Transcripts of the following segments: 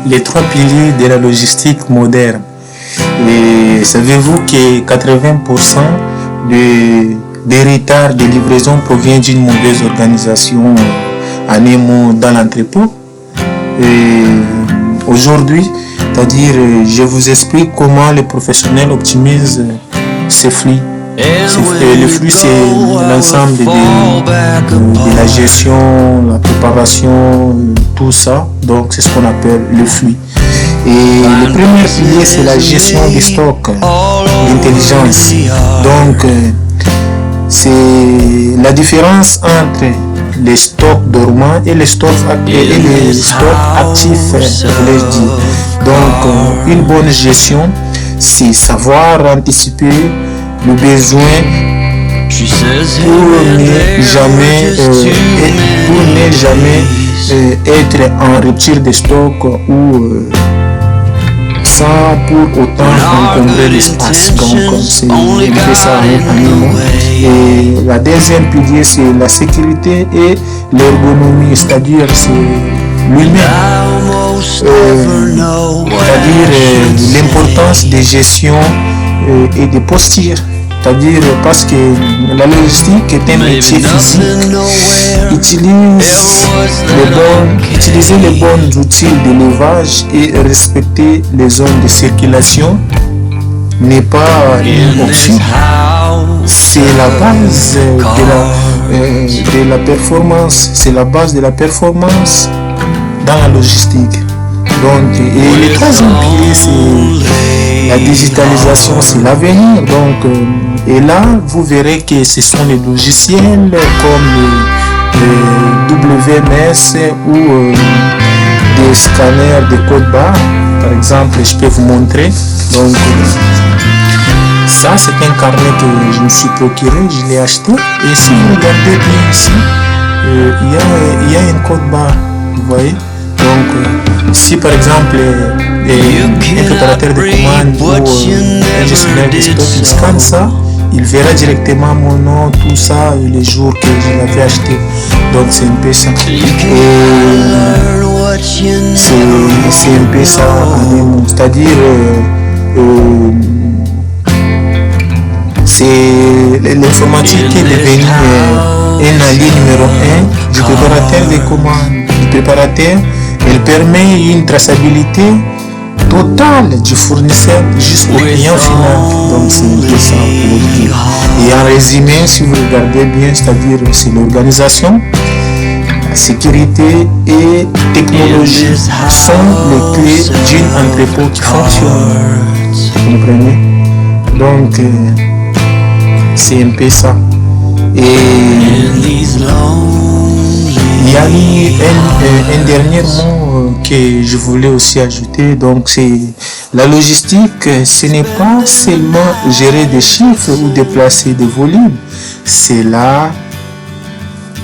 les trois piliers de la logistique moderne. Et savez-vous que 80% des retards de livraison provient d'une mauvaise organisation en amont dans l'entrepôt? Et aujourd'hui, c'est-à-dire, je vous explique comment les professionnels optimisent ces flux. Le flux, c'est l'ensemble de la gestion, la préparation, tout ça. Donc, c'est ce qu'on appelle le flux. Et le premier pilier, c'est la gestion des stocks, l'intelligence. Donc, c'est la différence entre les stocks dormants et les stocks actifs, voulais-je dire. Donc, une bonne gestion, c'est savoir anticiper le besoin pour ne jamais être en rupture de stock ou sans pour autant encombrer l'espace. Donc, c'est ça en amont. Et la deuxième pilier, c'est la sécurité et l'ergonomie, c'est-à-dire c'est l'humain. C'est-à-dire l'importance des gestions et des postures. C'est-à-dire parce que la logistique est un métier physique. Utiliser les bons outils d'élevage et respecter les zones de circulation n'est pas une option. C'est la base de la performance. C'est la base de la performance dans la logistique. Donc, et le troisième pilier, c'est la digitalisation, c'est l'avenir. Donc, et là, vous verrez que ce sont les logiciels comme le WMS ou des scanners de code barre. Par exemple, je peux vous montrer. Donc, ça, c'est un carnet que je me suis procuré, je l'ai acheté. Et si vous regardez bien ici, il y a une code barre, vous voyez. Donc, si par exemple un préparateur de commandes ou un gestionnaire de stock, il scanne ça, il verra directement mon nom, tout ça, et les jours que je l'avais acheté. Donc c'est un peu ça. C'est un peu ça, c'est-à-dire l'informatique est devenue un allié numéro 1 du préparateur de commandes. Le préparateur, elle permet une traçabilité totale du fournisseur jusqu'au client final. Donc c'est un peu ça pour dire. Et en résumé, si vous regardez bien, c'est-à-dire c'est l'organisation, la sécurité et technologie sont les clés d'une entrepôt qui fonctionne. Vous comprenez? Donc c'est un peu ça. Et il y a un dernier mot que je voulais aussi ajouter, donc c'est la logistique, ce n'est pas seulement gérer des chiffres ou déplacer des volumes, c'est là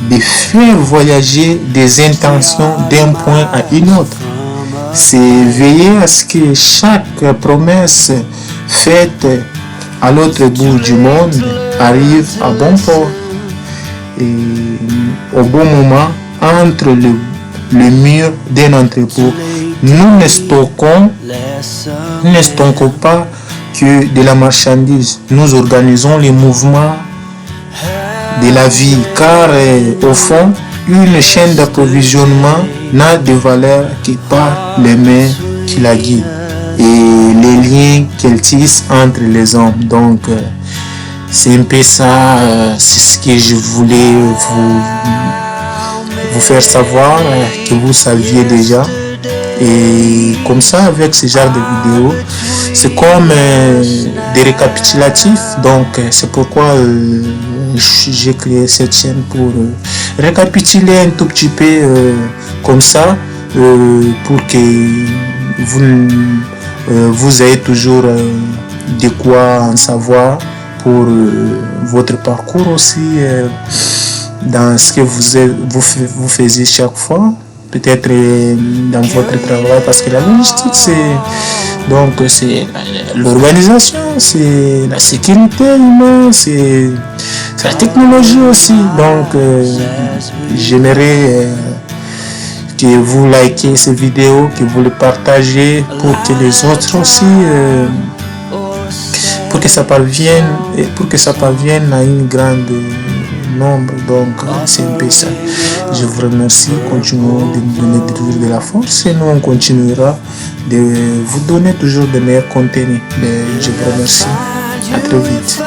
de faire voyager des intentions d'un point à une autre. C'est veiller à ce que chaque promesse faite à l'autre bout du monde arrive à bon port et au bon moment entre le mur d'un entrepôt. Nous ne stockons pas que de la marchandise. Nous organisons les mouvements de la vie car au fond, une chaîne d'approvisionnement n'a de valeur que par les mains qui la guident et les liens qu'elle tisse entre les hommes. Donc, c'est un peu ça, c'est ce que je voulais vous faire savoir, que vous saviez déjà. Et comme ça, avec ce genre de vidéos, c'est comme des récapitulatifs. Donc, c'est pourquoi j'ai créé cette chaîne pour récapituler un tout petit peu comme ça, pour que vous ayez toujours de quoi en savoir pour votre parcours aussi, dans ce que vous faisiez chaque fois, peut-être dans votre travail, parce que la logistique c'est l'organisation, c'est la sécurité humaine, c'est la technologie aussi. Donc j'aimerais que vous likez ces vidéos, que vous les partagez pour que les autres aussi, pour que ça parvienne à une grande nombre. Donc c'est un peu ça. Je vous remercie. Continuons de nous donner toujours de la force et nous on continuera de vous donner toujours de meilleurs contenus. Je vous remercie. À très vite.